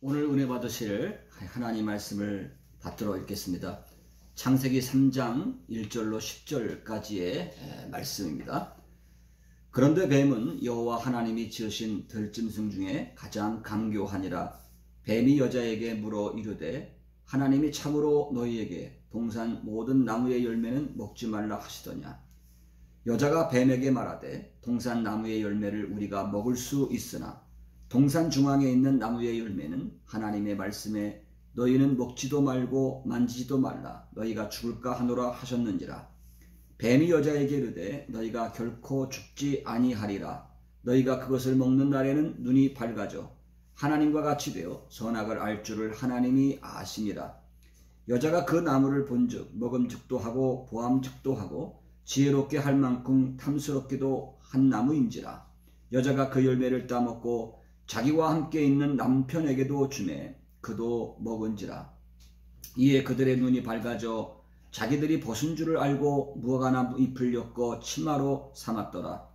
오늘 은혜 받으실 하나님 말씀을 받들어 읽겠습니다. 창세기 3장 1절로 10절까지의 말씀입니다. 그런데 뱀은 여호와 하나님이 지으신 들짐승 중에 가장 강교하니라. 뱀이 여자에게 물어 이르되 하나님이 참으로 너희에게 동산 모든 나무의 열매는 먹지 말라 하시더냐. 여자가 뱀에게 말하되 동산 나무의 열매를 우리가 먹을 수 있으나 동산 중앙에 있는 나무의 열매는 하나님의 말씀에 너희는 먹지도 말고 만지지도 말라 너희가 죽을까 하노라 하셨는지라. 뱀이 여자에게 이르되 너희가 결코 죽지 아니하리라. 너희가 그것을 먹는 날에는 눈이 밝아져 하나님과 같이 되어 선악을 알 줄을 하나님이 아시니라. 여자가 그 나무를 본즉 먹음직도 하고 보암직도 하고 지혜롭게 할 만큼 탐스럽기도 한 나무인지라. 여자가 그 열매를 따먹고 자기와 함께 있는 남편에게도 주매 그도 먹은지라. 이에 그들의 눈이 밝아져 자기들이 벗은 줄을 알고 무화과나무 잎을 엮어 치마로 삼았더라.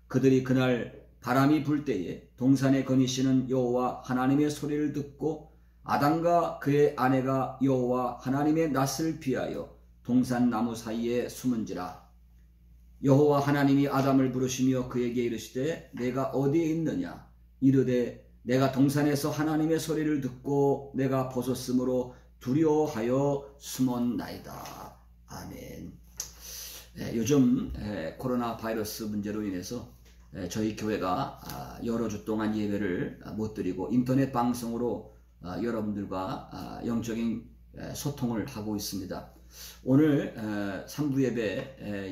그들이 그날 바람이 불 때에 동산에 거니시는 여호와 하나님의 소리를 듣고 아담과 그의 아내가 여호와 하나님의 낯을 피하여 동산 나무 사이에 숨은지라. 여호와 하나님이 아담을 부르시며 그에게 이르시되 내가 어디에 있느냐. 이르되 내가 동산에서 하나님의 소리를 듣고 내가 벗었으므로 두려워하여 숨었나이다. 아멘. 요즘 코로나 바이러스 문제로 인해서 저희 교회가 여러 주 동안 예배를 못 드리고 인터넷 방송으로 여러분들과 영적인 소통을 하고 있습니다. 오늘 3부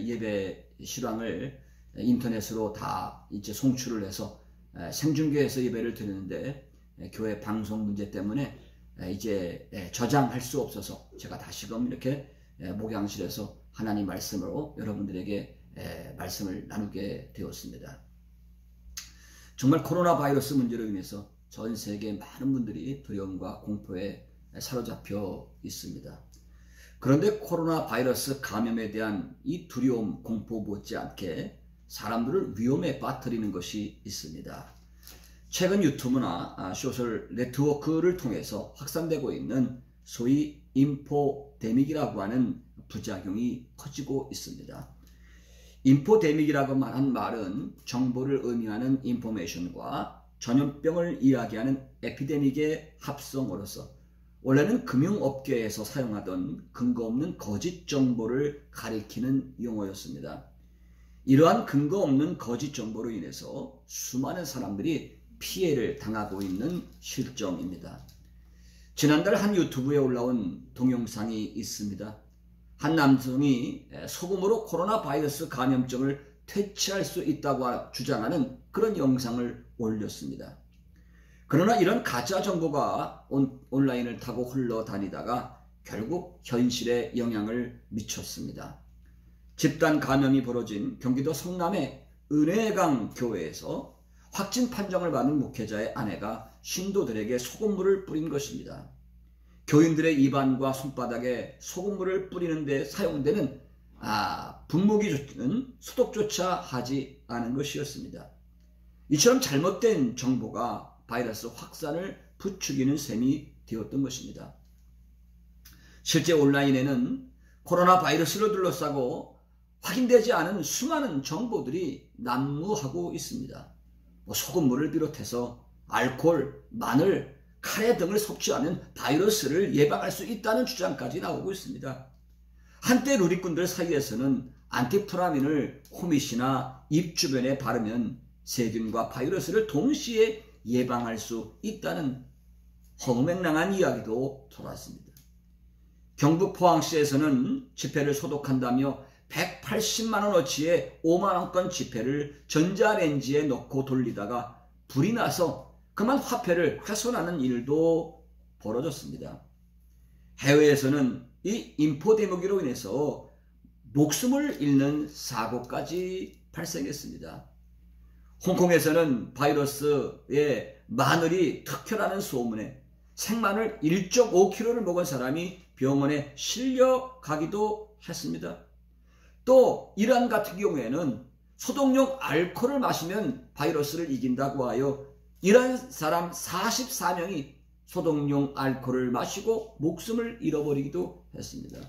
예배 실황을 인터넷으로 다 이제 송출을 해서 생중계해서 예배를 드리는데 교회 방송 문제 때문에 이제 저장할 수 없어서 제가 다시금 이렇게 목양실에서 하나님 말씀으로 여러분들에게 말씀을 나누게 되었습니다. 정말 코로나 바이러스 문제로 인해서 전 세계 많은 분들이 두려움과 공포에 사로잡혀 있습니다. 그런데 코로나 바이러스 감염에 대한 이 두려움, 공포 못지않게 사람들을 위험에 빠뜨리는 것이 있습니다. 최근 유튜브나 소셜 네트워크를 통해서 확산되고 있는 소위 인포데믹이라고 하는 부작용이 커지고 있습니다. 인포데믹이라고 말한 말은 정보를 의미하는 인포메이션과 전염병을 이야기하는 에피데믹의 합성어로서 원래는 금융업계에서 사용하던 근거 없는 거짓 정보를 가리키는 용어였습니다. 이러한 근거 없는 거짓 정보로 인해서 수많은 사람들이 피해를 당하고 있는 실정입니다. 지난달 한 유튜브에 올라온 동영상이 있습니다. 한 남성이 소금으로 코로나 바이러스 감염증을 퇴치할 수 있다고 주장하는 그런 영상을 올렸습니다. 그러나 이런 가짜 정보가 온라인을 타고 흘러다니다가 결국 현실에 영향을 미쳤습니다. 집단 감염이 벌어진 경기도 성남의 은혜강 교회에서 확진 판정을 받은 목회자의 아내가 신도들에게 소금물을 뿌린 것입니다. 교인들의 입안과 손바닥에 소금물을 뿌리는 데 사용되는 분무기는 소독조차 하지 않은 것이었습니다. 이처럼 잘못된 정보가 바이러스 확산을 부추기는 셈이 되었던 것입니다. 실제 온라인에는 코로나 바이러스를 둘러싸고 확인되지 않은 수많은 정보들이 난무하고 있습니다. 소금물을 비롯해서 알코올, 마늘, 카레 등을 섭취하면 바이러스를 예방할 수 있다는 주장까지 나오고 있습니다. 한때 누리꾼들 사이에서는 안티프라민을 호밋이나 입 주변에 바르면 세균과 바이러스를 동시에 예방할 수 있다는 허무맹랑한 이야기도 돌았습니다. 경북 포항시에서는 지폐를 소독한다며 180만원어치의 5만원권 지폐를 전자레인지에 넣고 돌리다가 불이 나서 그만 화폐를 훼손하는 일도 벌어졌습니다. 해외에서는 이 인포데믹으로 인해서 목숨을 잃는 사고까지 발생했습니다. 홍콩에서는 바이러스의 마늘이 특효라는 소문에 생마늘 1.5kg를 먹은 사람이 병원에 실려가기도 했습니다. 또 이란 같은 경우에는 소독용 알코올을 마시면 바이러스를 이긴다고 하여 이란 사람 44명이 소독용 알코올을 마시고 목숨을 잃어버리기도 했습니다.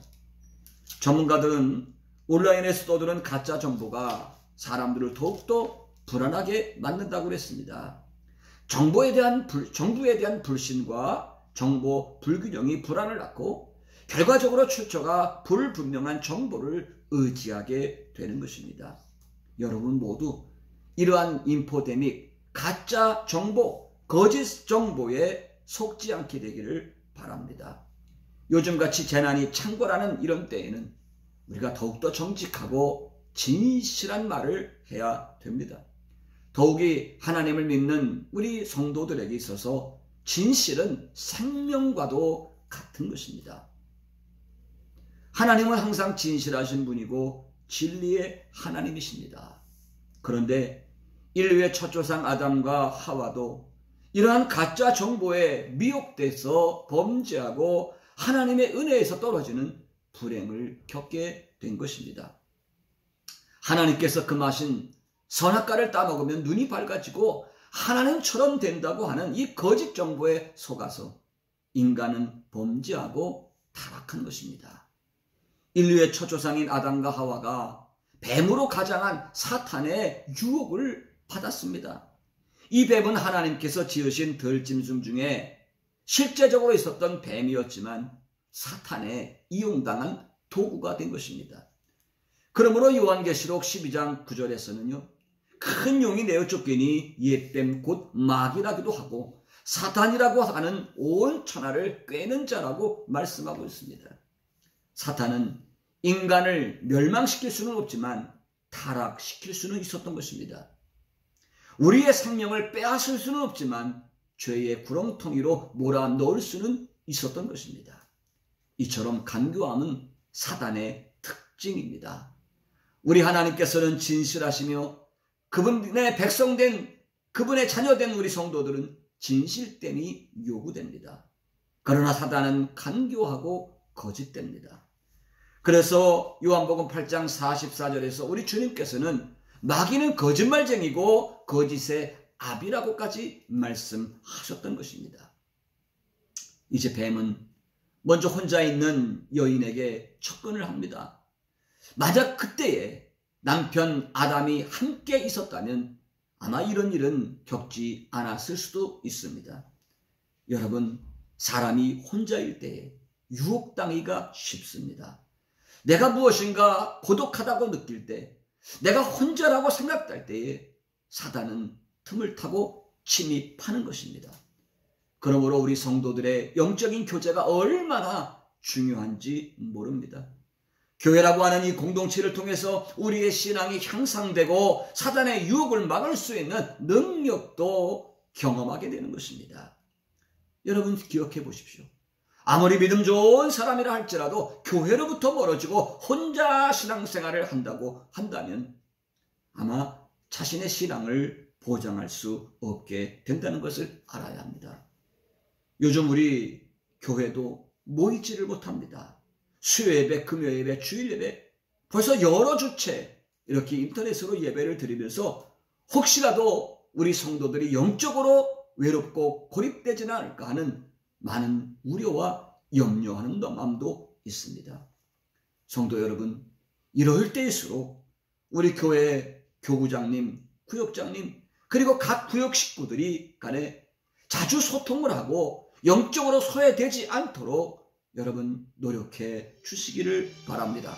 전문가들은 온라인에서 떠도는 가짜 정보가 사람들을 더욱더 불안하게 만든다고 했습니다. 정부에 대한 불신과 정보 불균형이 불안을 낳고 결과적으로 출처가 불분명한 정보를 의지하게 되는 것입니다. 여러분 모두 이러한 인포데믹, 가짜 정보, 거짓 정보에 속지 않게 되기를 바랍니다. 요즘같이 재난이 창궐하는 이런 때에는 우리가 더욱더 정직하고 진실한 말을 해야 됩니다. 더욱이 하나님을 믿는 우리 성도들에게 있어서 진실은 생명과도 같은 것입니다. 하나님은 항상 진실하신 분이고 진리의 하나님이십니다. 그런데 인류의 첫 조상 아담과 하와도 이러한 가짜 정보에 미혹돼서 범죄하고 하나님의 은혜에서 떨어지는 불행을 겪게 된 것입니다. 하나님께서 금하신 선악과를 따먹으면 눈이 밝아지고 하나님처럼 된다고 하는 이 거짓 정보에 속아서 인간은 범죄하고 타락한 것입니다. 인류의 첫 조상인 아담과 하와가 뱀으로 가장한 사탄의 유혹을 받았습니다. 이 뱀은 하나님께서 지으신 들짐승 중에 실제적으로 있었던 뱀이었지만 사탄에 이용당한 도구가 된 것입니다. 그러므로 요한계시록 12장 9절에서는요. 큰 용이 내어 쫓기니 옛뱀 곧 마귀라기도 하고 사탄이라고 하는 온 천하를 꿰는 자라고 말씀하고 있습니다. 사탄은 인간을 멸망시킬 수는 없지만 타락시킬 수는 있었던 것입니다. 우리의 생명을 빼앗을 수는 없지만 죄의 구렁텅이로 몰아넣을 수는 있었던 것입니다. 이처럼 간교함은 사단의 특징입니다. 우리 하나님께서는 진실하시며 그분의 백성된, 그분의 자녀된 우리 성도들은 진실됨이 요구됩니다. 그러나 사단은 간교하고 거짓됩니다. 그래서 요한복음 8장 44절에서 우리 주님께서는 마귀는 거짓말쟁이고 거짓의 아비라고까지 말씀하셨던 것입니다. 이제 뱀은 먼저 혼자 있는 여인에게 접근을 합니다. 만약 그때에 남편 아담이 함께 있었다면 아마 이런 일은 겪지 않았을 수도 있습니다. 여러분, 사람이 혼자일 때에 유혹당하기가 쉽습니다. 내가 무엇인가 고독하다고 느낄 때, 내가 혼자라고 생각할 때에 사단은 틈을 타고 침입하는 것입니다. 그러므로 우리 성도들의 영적인 교제가 얼마나 중요한지 모릅니다. 교회라고 하는 이 공동체를 통해서 우리의 신앙이 향상되고 사단의 유혹을 막을 수 있는 능력도 경험하게 되는 것입니다. 여러분 기억해 보십시오. 아무리 믿음 좋은 사람이라 할지라도 교회로부터 멀어지고 혼자 신앙생활을 한다고 한다면 아마 자신의 신앙을 보장할 수 없게 된다는 것을 알아야 합니다. 요즘 우리 교회도 모이지를 못합니다. 수요예배, 금요예배, 주일예배 벌써 여러 주째 이렇게 인터넷으로 예배를 드리면서 혹시라도 우리 성도들이 영적으로 외롭고 고립되지는 않을까 하는 많은 우려와 염려하는 마음도 있습니다. 성도 여러분, 이럴 때일수록 우리 교회 교구장님, 구역장님 그리고 각 구역 식구들이 간에 자주 소통을 하고 영적으로 소외되지 않도록 여러분 노력해 주시기를 바랍니다.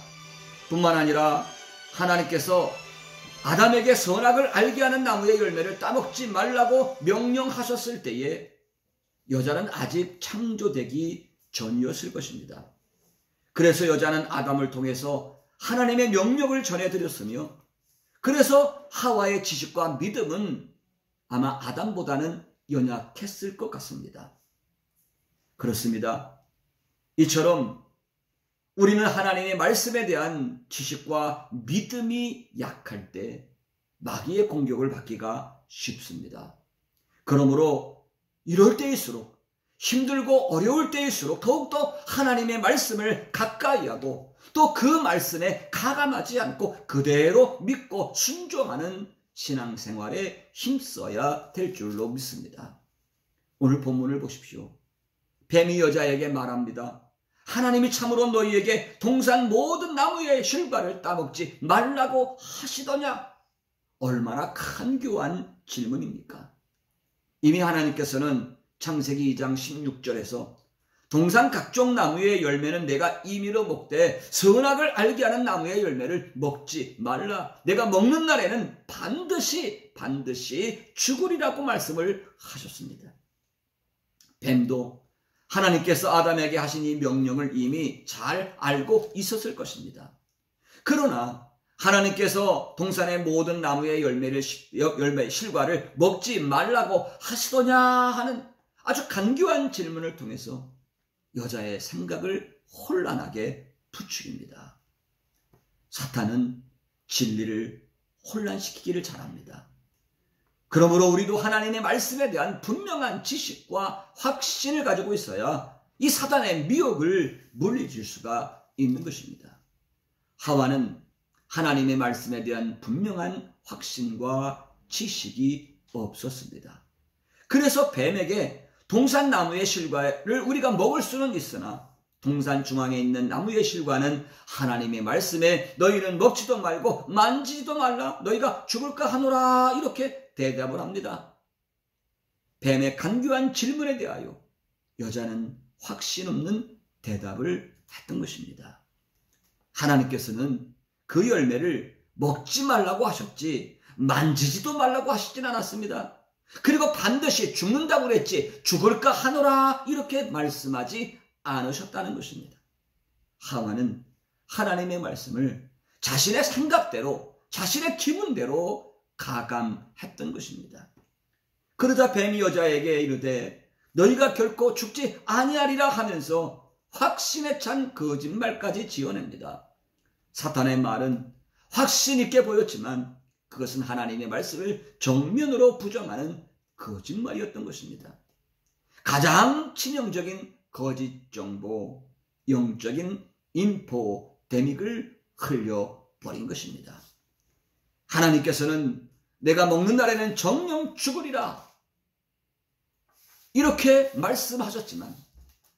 뿐만 아니라 하나님께서 아담에게 선악을 알게 하는 나무의 열매를 따먹지 말라고 명령하셨을 때에 여자는 아직 창조되기 전이었을 것입니다. 그래서 여자는 아담을 통해서 하나님의 명령을 전해드렸으며 그래서 하와의 지식과 믿음은 아마 아담보다는 연약했을 것 같습니다. 그렇습니다. 이처럼 우리는 하나님의 말씀에 대한 지식과 믿음이 약할 때 마귀의 공격을 받기가 쉽습니다. 그러므로 이럴 때일수록 힘들고 어려울 때일수록 더욱더 하나님의 말씀을 가까이 하고 또 그 말씀에 가감하지 않고 그대로 믿고 순종하는 신앙생활에 힘써야 될 줄로 믿습니다. 오늘 본문을 보십시오. 뱀이 여자에게 말합니다. 하나님이 참으로 너희에게 동산 모든 나무의 실과를 따먹지 말라고 하시더냐? 얼마나 간교한 질문입니까? 이미 하나님께서는 창세기 2장 16절에서 동산 각종 나무의 열매는 내가 임의로 먹되 선악을 알게 하는 나무의 열매를 먹지 말라. 내가 먹는 날에는 반드시 죽으리라고 말씀을 하셨습니다. 뱀도 하나님께서 아담에게 하신 이 명령을 이미 잘 알고 있었을 것입니다. 그러나 하나님께서 동산의 모든 나무의 열매 실과를 먹지 말라고 하시더냐 하는 아주 간교한 질문을 통해서 여자의 생각을 혼란하게 부추깁니다. 사탄은 진리를 혼란시키기를 잘합니다. 그러므로 우리도 하나님의 말씀에 대한 분명한 지식과 확신을 가지고 있어야 이 사단의 미혹을 물리칠 수가 있는 것입니다. 하와는 하나님의 말씀에 대한 분명한 확신과 지식이 없었습니다. 그래서 뱀에게 동산 나무의 실과를 우리가 먹을 수는 있으나 동산 중앙에 있는 나무의 실과는 하나님의 말씀에 너희는 먹지도 말고 만지지도 말라 너희가 죽을까 하노라 이렇게 대답을 합니다. 뱀의 간교한 질문에 대하여 여자는 확신 없는 대답을 했던 것입니다. 하나님께서는 그 열매를 먹지 말라고 하셨지 만지지도 말라고 하시진 않았습니다. 그리고 반드시 죽는다고 그랬지 죽을까 하노라 이렇게 말씀하지 않으셨다는 것입니다. 하와는 하나님의 말씀을 자신의 생각대로 자신의 기분대로 가감했던 것입니다. 그러자 뱀이 여자에게 이르되 너희가 결코 죽지 아니하리라 하면서 확신에 찬 거짓말까지 지어냅니다. 사탄의 말은 확신 있게 보였지만 그것은 하나님의 말씀을 정면으로 부정하는 거짓말이었던 것입니다. 가장 치명적인 거짓 정보, 영적인 인포데믹을 흘려버린 것입니다. 하나님께서는 내가 먹는 날에는 정령 죽으리라 이렇게 말씀하셨지만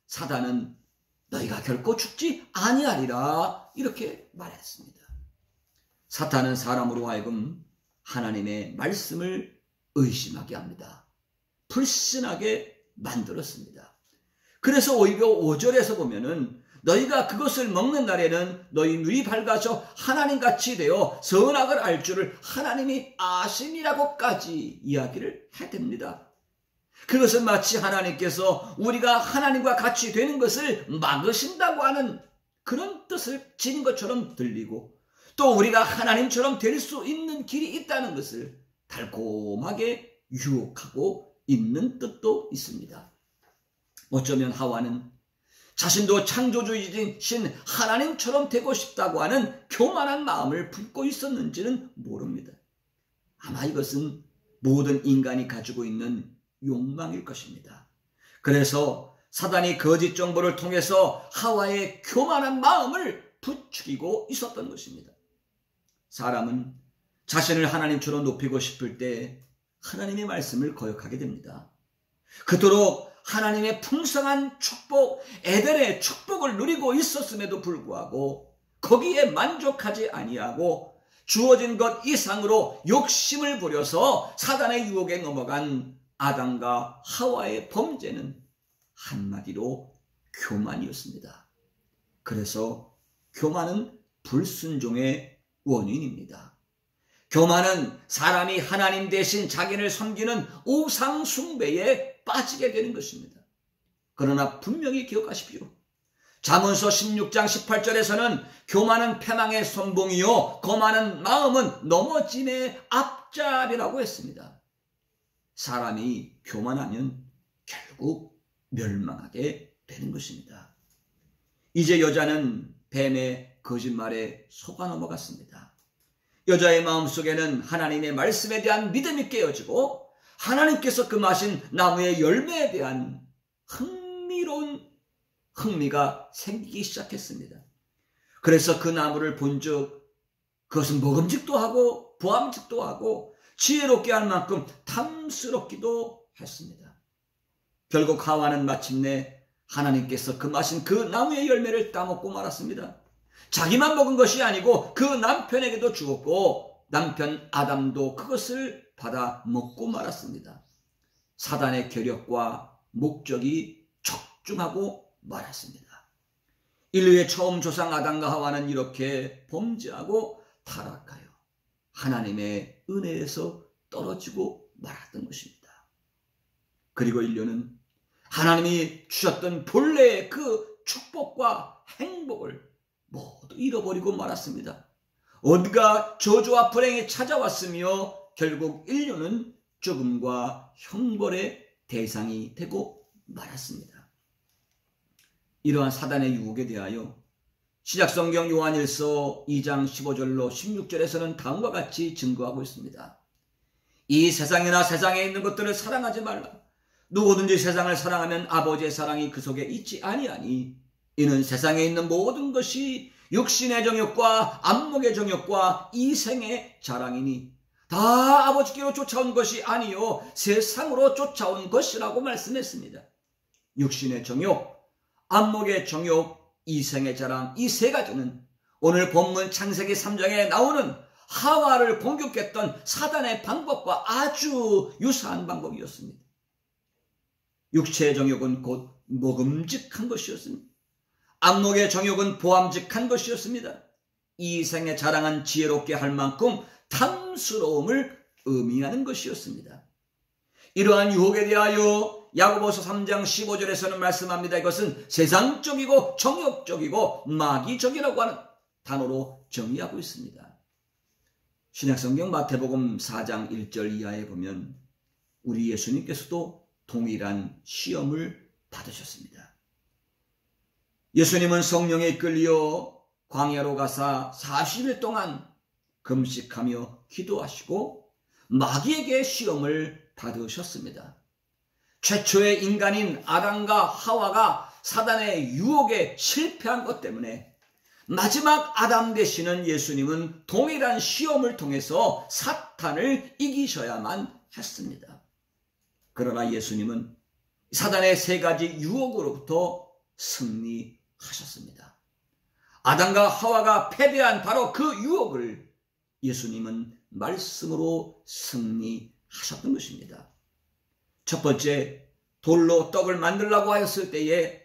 사단은 너희가 결코 죽지 아니하리라 이렇게 말했습니다. 사탄은 사람으로 하여금 하나님의 말씀을 의심하게 합니다. 불신하게 만들었습니다. 그래서 오히려 5절에서 보면은 너희가 그것을 먹는 날에는 너희 눈이 밝아져 하나님같이 되어 선악을 알 줄을 하나님이 아심이라고까지 이야기를 해댑니다. 그것은 마치 하나님께서 우리가 하나님과 같이 되는 것을 막으신다고 하는 그런 뜻을 지닌 것처럼 들리고 또 우리가 하나님처럼 될 수 있는 길이 있다는 것을 달콤하게 유혹하고 있는 뜻도 있습니다. 어쩌면 하와는 자신도 창조주이신 하나님처럼 되고 싶다고 하는 교만한 마음을 품고 있었는지는 모릅니다. 아마 이것은 모든 인간이 가지고 있는 욕망일 것입니다. 그래서 사단이 거짓 정보를 통해서 하와의 교만한 마음을 부추기고 있었던 것입니다. 사람은 자신을 하나님처럼 높이고 싶을 때 하나님의 말씀을 거역하게 됩니다. 그토록 하나님의 풍성한 축복, 에덴의 축복을 누리고 있었음에도 불구하고 거기에 만족하지 아니하고 주어진 것 이상으로 욕심을 부려서 사단의 유혹에 넘어간 아담과 하와의 범죄는 한마디로 교만이었습니다. 그래서 교만은 불순종의 원인입니다. 교만은 사람이 하나님 대신 자기를 섬기는 우상 숭배에 빠지게 되는 것입니다. 그러나 분명히 기억하십시오. 잠언서 16장 18절에서는 교만은 패망의 선봉이요 거만한 마음은 넘어짐의 앞잡이라고 했습니다. 사람이 교만하면 결국 멸망하게 되는 것입니다. 이제 여자는 뱀의 거짓말에 속아 넘어갔습니다. 여자의 마음속에는 하나님의 말씀에 대한 믿음이 깨어지고 하나님께서 금하신 나무의 열매에 대한 흥미가 생기기 시작했습니다. 그래서 그 나무를 본즉 그것은 먹음직도 하고 보암직도 하고 지혜롭게 할 만큼 탐스럽기도 했습니다. 결국 하와는 마침내 하나님께서 금하신 그 나무의 열매를 따먹고 말았습니다. 자기만 먹은 것이 아니고 그 남편에게도 주었고 남편 아담도 그것을 받아 먹고 말았습니다. 사단의 계략과 목적이 적중하고 말았습니다. 인류의 처음 조상 아담과 하와는 이렇게 범죄하고 타락하여 하나님의 은혜에서 떨어지고 말았던 것입니다. 그리고 인류는 하나님이 주셨던 본래의 그 축복과 행복을 모두 잃어버리고 말았습니다. 온갖 저주와 불행이 찾아왔으며 결국 인류는 죽음과 형벌의 대상이 되고 말았습니다. 이러한 사단의 유혹에 대하여 신약성경 요한일서 2장 15절로 16절에서는 다음과 같이 증거하고 있습니다. 이 세상이나 세상에 있는 것들을 사랑하지 말라. 누구든지 세상을 사랑하면 아버지의 사랑이 그 속에 있지 아니하니 이는 세상에 있는 모든 것이 육신의 정욕과 안목의 정욕과 이생의 자랑이니 다 아버지께로 쫓아온 것이 아니요 세상으로 쫓아온 것이라고 말씀했습니다. 육신의 정욕, 안목의 정욕, 이생의 자랑, 이 세 가지는 오늘 본문 창세기 3장에 나오는 하와를 공격했던 사단의 방법과 아주 유사한 방법이었습니다. 육체의 정욕은 곧 먹음직한 것이었습니다. 안목의 정욕은 보암직한 것이었습니다. 이생의 자랑은 지혜롭게 할 만큼 탐스러움을 의미하는 것이었습니다. 이러한 유혹에 대하여 야고보서 3장 15절에서는 말씀합니다. 이것은 세상적이고 정욕적이고 마귀적이라고 하는 단어로 정의하고 있습니다. 신약성경 마태복음 4장 1절 이하에 보면 우리 예수님께서도 동일한 시험을 받으셨습니다. 예수님은 성령에 이끌려 광야로 가사 40일 동안 금식하며 기도하시고 마귀에게 시험을 받으셨습니다. 최초의 인간인 아담과 하와가 사단의 유혹에 실패한 것 때문에 마지막 아담 되시는 예수님은 동일한 시험을 통해서 사탄을 이기셔야만 했습니다. 그러나 예수님은 사단의 세 가지 유혹으로부터 승리하셨습니다. 아담과 하와가 패배한 바로 그 유혹을 예수님은 말씀으로 승리하셨던 것입니다. 첫 번째, 돌로 떡을 만들라고 하였을 때에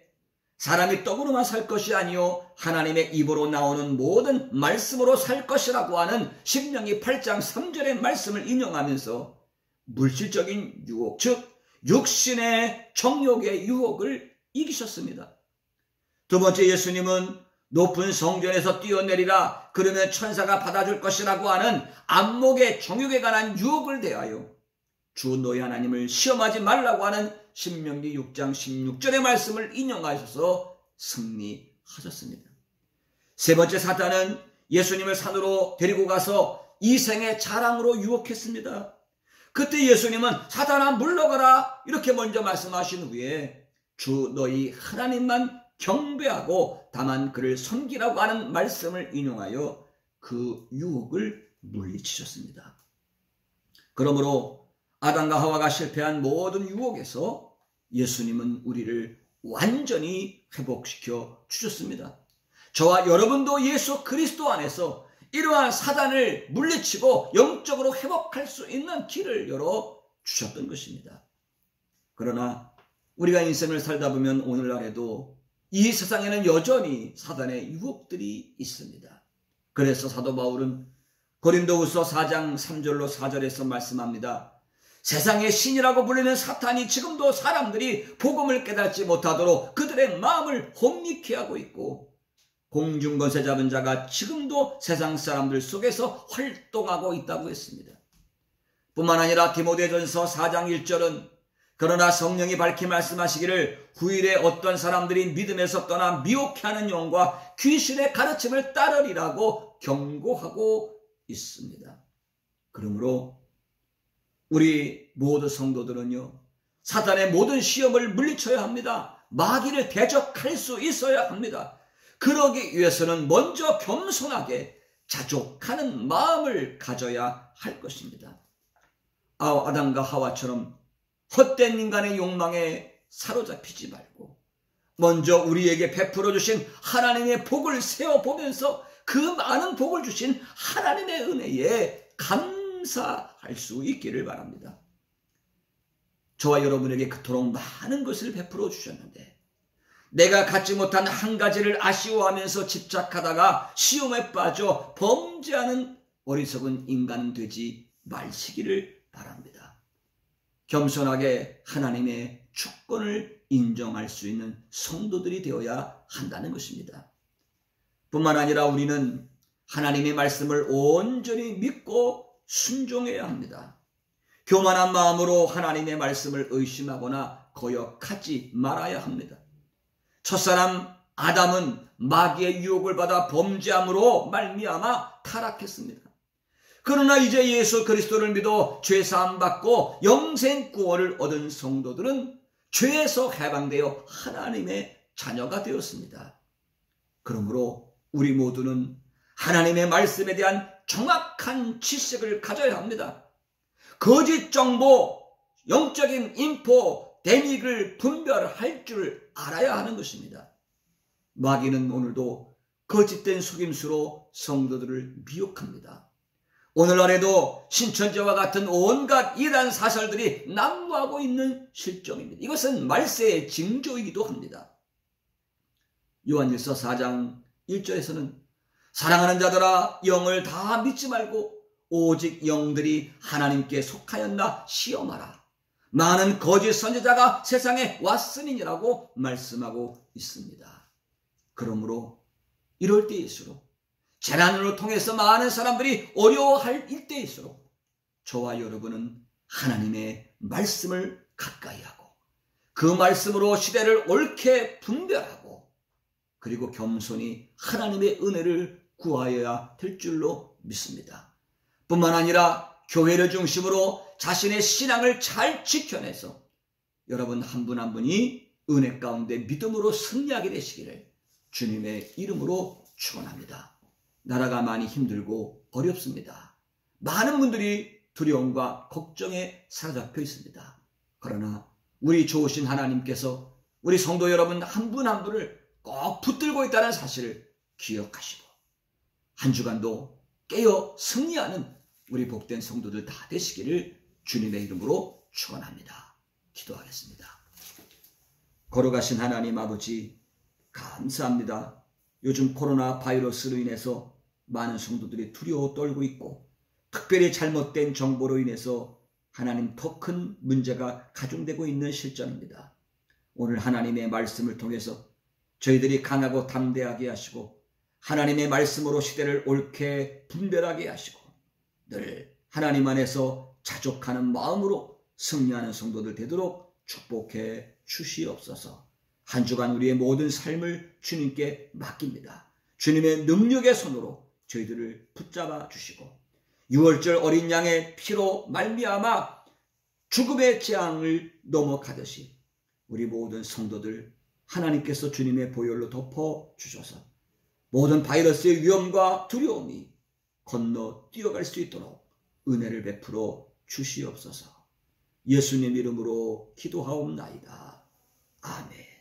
사람이 떡으로만 살 것이 아니요 하나님의 입으로 나오는 모든 말씀으로 살 것이라고 하는 신명기 8장 3절의 말씀을 인용하면서 물질적인 유혹, 즉 육신의 정욕의 유혹을 이기셨습니다. 두 번째, 예수님은 높은 성전에서 뛰어내리라 그러면 천사가 받아줄 것이라고 하는 안목의 정욕에 관한 유혹을 대하여 주 너희 하나님을 시험하지 말라고 하는 신명기 6장 16절의 말씀을 인용하셔서 승리하셨습니다. 세 번째, 사탄은 예수님을 산으로 데리고 가서 이생의 자랑으로 유혹했습니다. 그때 예수님은 사탄아 물러가라 이렇게 먼저 말씀하신 후에 주 너희 하나님만 경배하고 다만 그를 섬기라고 하는 말씀을 인용하여 그 유혹을 물리치셨습니다. 그러므로 아담과 하와가 실패한 모든 유혹에서 예수님은 우리를 완전히 회복시켜 주셨습니다. 저와 여러분도 예수 그리스도 안에서 이러한 사단을 물리치고 영적으로 회복할 수 있는 길을 열어 주셨던 것입니다. 그러나 우리가 인생을 살다 보면 오늘날에도 이 세상에는 여전히 사단의 유혹들이 있습니다. 그래서 사도 바울은 고린도후서 4장 3절로 4절에서 말씀합니다. 세상의 신이라고 불리는 사탄이 지금도 사람들이 복음을 깨닫지 못하도록 그들의 마음을 혼미케 하고 있고 공중권세 잡은 자가 지금도 세상 사람들 속에서 활동하고 있다고 했습니다. 뿐만 아니라 디모데전서 4장 1절은 그러나 성령이 밝히 말씀하시기를 후일에 어떤 사람들이 믿음에서 떠나 미혹해하는 영과 귀신의 가르침을 따르리라고 경고하고 있습니다. 그러므로 우리 모두 성도들은요, 사탄의 모든 시험을 물리쳐야 합니다. 마귀를 대적할 수 있어야 합니다. 그러기 위해서는 먼저 겸손하게 자족하는 마음을 가져야 할 것입니다. 아담과 하와처럼 헛된 인간의 욕망에 사로잡히지 말고 먼저 우리에게 베풀어 주신 하나님의 복을 세어보면서 그 많은 복을 주신 하나님의 은혜에 감사할 수 있기를 바랍니다. 저와 여러분에게 그토록 많은 것을 베풀어 주셨는데 내가 갖지 못한 한 가지를 아쉬워하면서 집착하다가 시험에 빠져 범죄하는 어리석은 인간 되지 마시기를 바랍니다. 겸손하게 하나님의 주권을 인정할 수 있는 성도들이 되어야 한다는 것입니다. 뿐만 아니라 우리는 하나님의 말씀을 온전히 믿고 순종해야 합니다. 교만한 마음으로 하나님의 말씀을 의심하거나 거역하지 말아야 합니다. 첫사람 아담은 마귀의 유혹을 받아 범죄함으로 말미암아 타락했습니다. 그러나 이제 예수 그리스도를 믿어 죄사함 받고 영생 구원을 얻은 성도들은 죄에서 해방되어 하나님의 자녀가 되었습니다. 그러므로 우리 모두는 하나님의 말씀에 대한 정확한 지식을 가져야 합니다. 거짓 정보, 영적인 인포, 대믹을 분별할 줄 알아야 하는 것입니다. 마귀는 오늘도 거짓된 속임수로 성도들을 미혹합니다. 오늘날에도 신천지와 같은 온갖 이단 사설들이 난무하고 있는 실정입니다. 이것은 말세의 징조이기도 합니다. 요한일서 4장 1절에서는 사랑하는 자들아 영을 다 믿지 말고 오직 영들이 하나님께 속하였나 시험하라. 많은 거짓 선지자가 세상에 왔으니라고 말씀하고 있습니다. 그러므로 이럴 때일수록 재난으로 통해서 많은 사람들이 어려워할 일때일수록 저와 여러분은 하나님의 말씀을 가까이 하고 그 말씀으로 시대를 옳게 분별하고 그리고 겸손히 하나님의 은혜를 구하여야 될 줄로 믿습니다. 뿐만 아니라 교회를 중심으로 자신의 신앙을 잘 지켜내서 여러분 한 분 한 분이 은혜 가운데 믿음으로 승리하게 되시기를 주님의 이름으로 축원합니다. 나라가 많이 힘들고 어렵습니다. 많은 분들이 두려움과 걱정에 사로잡혀 있습니다. 그러나 우리 좋으신 하나님께서 우리 성도 여러분 한 분 한 분을 꼭 붙들고 있다는 사실을 기억하시고 한 주간도 깨어 승리하는 우리 복된 성도들 다 되시기를 주님의 이름으로 축원합니다. 기도하겠습니다. 걸어가신 하나님 아버지 감사합니다. 요즘 코로나 바이러스로 인해서 많은 성도들이 두려워 떨고 있고 특별히 잘못된 정보로 인해서 하나님 더 큰 문제가 가중되고 있는 실정입니다. 오늘 하나님의 말씀을 통해서 저희들이 강하고 담대하게 하시고 하나님의 말씀으로 시대를 옳게 분별하게 하시고 늘 하나님 안에서 자족하는 마음으로 승리하는 성도들 되도록 축복해 주시옵소서. 한 주간 우리의 모든 삶을 주님께 맡깁니다. 주님의 능력의 손으로 저희들을 붙잡아 주시고 6월절 어린 양의 피로 말미암아 죽음의 재앙을 넘어가듯이 우리 모든 성도들 하나님께서 주님의 보혈로 덮어 주셔서 모든 바이러스의 위험과 두려움이 건너 뛰어갈 수 있도록 은혜를 베풀어 주시옵소서. 예수님 이름으로 기도하옵나이다. 아멘.